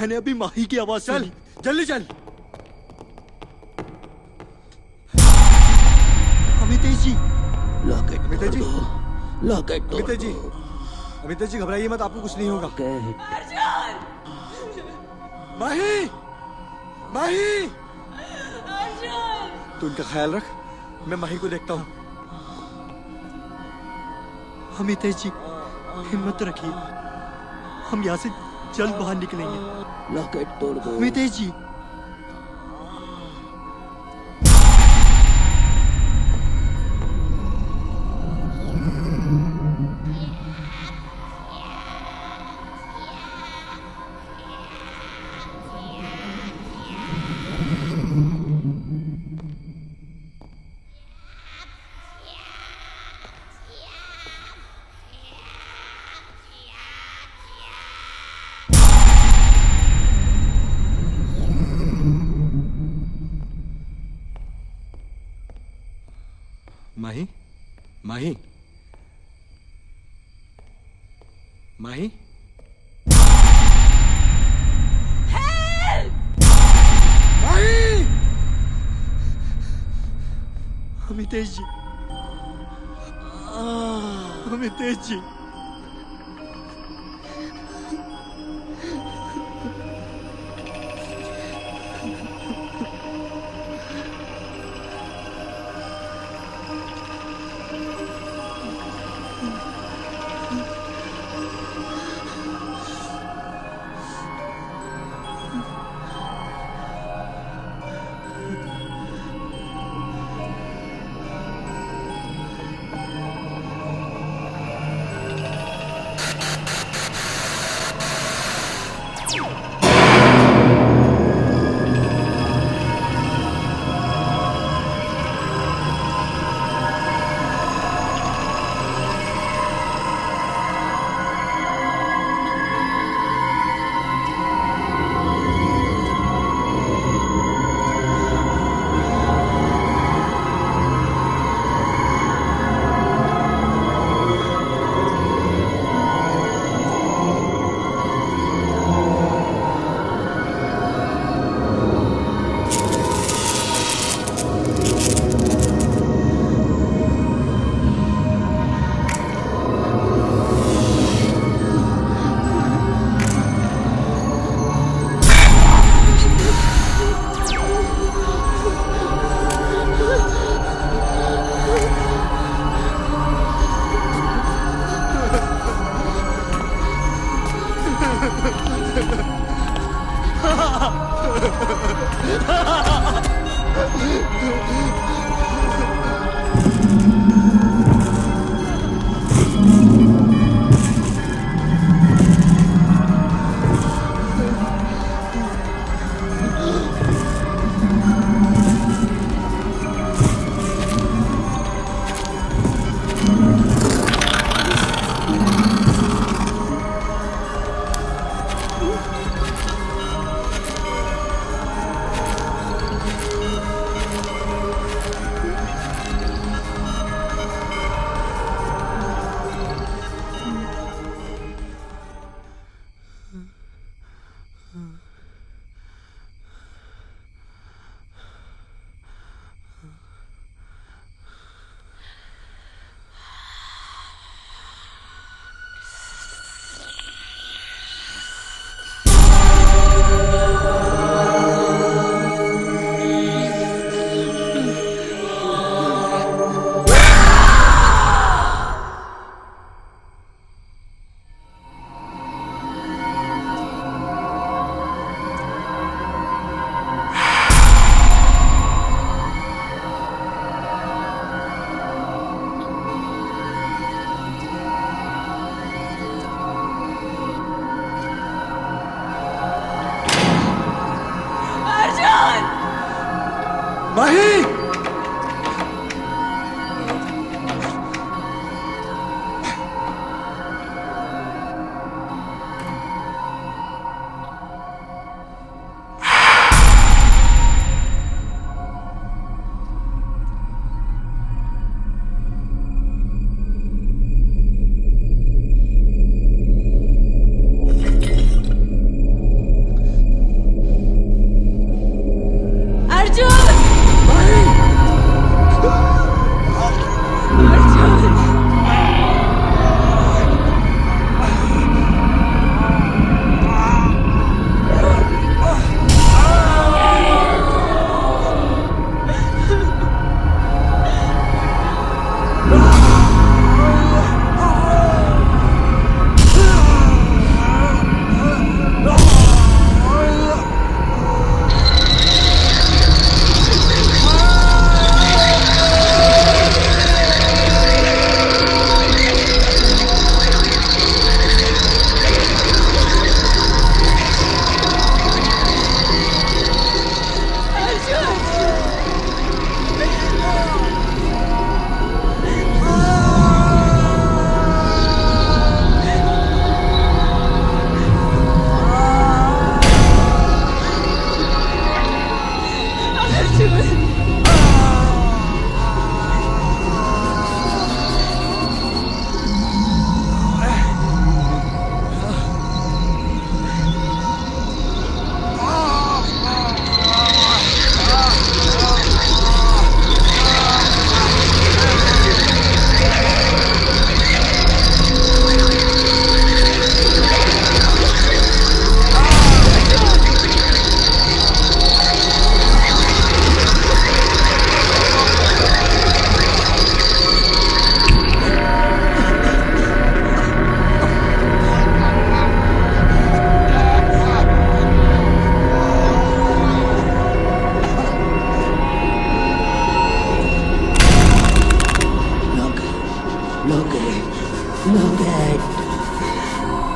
मैंने अभी माही की आवाज चल सुनी। जल्दी चल। अमितेश जी, लॉकेट अमितेश जी, लॉकेट तोड़ अमितेश जी, अमितेश जी घबराइए मत, आपको कुछ नहीं होगा। माही, माही, तू इनका ख्याल रख, मैं माही को देखता हूँ। अमितेश जी हिम्मत रखिए, हम यहाँ से जल्द बाहर निकलेंगे। लॉकेट तोड़ दो अमितेश जी। माही, माही, माही, माही, अमितेश जी, अमितेश जी।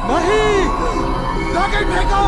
नहीं, रॉकेट फेंको।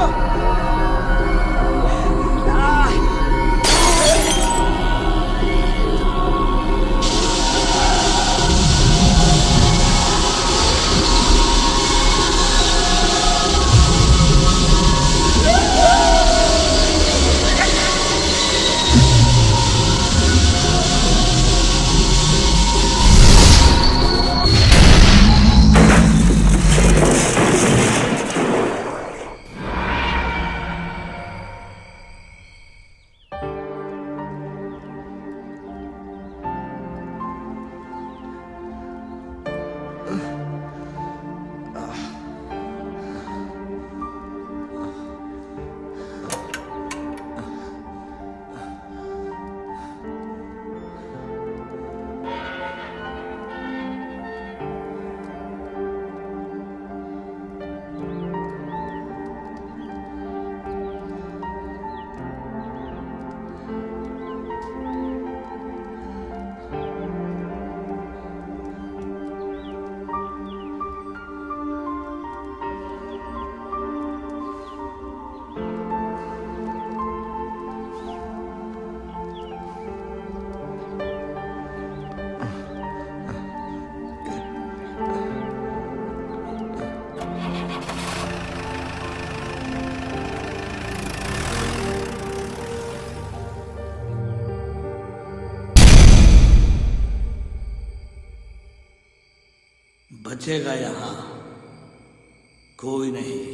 बचेगा यहाँ कोई नहीं।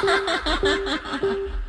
है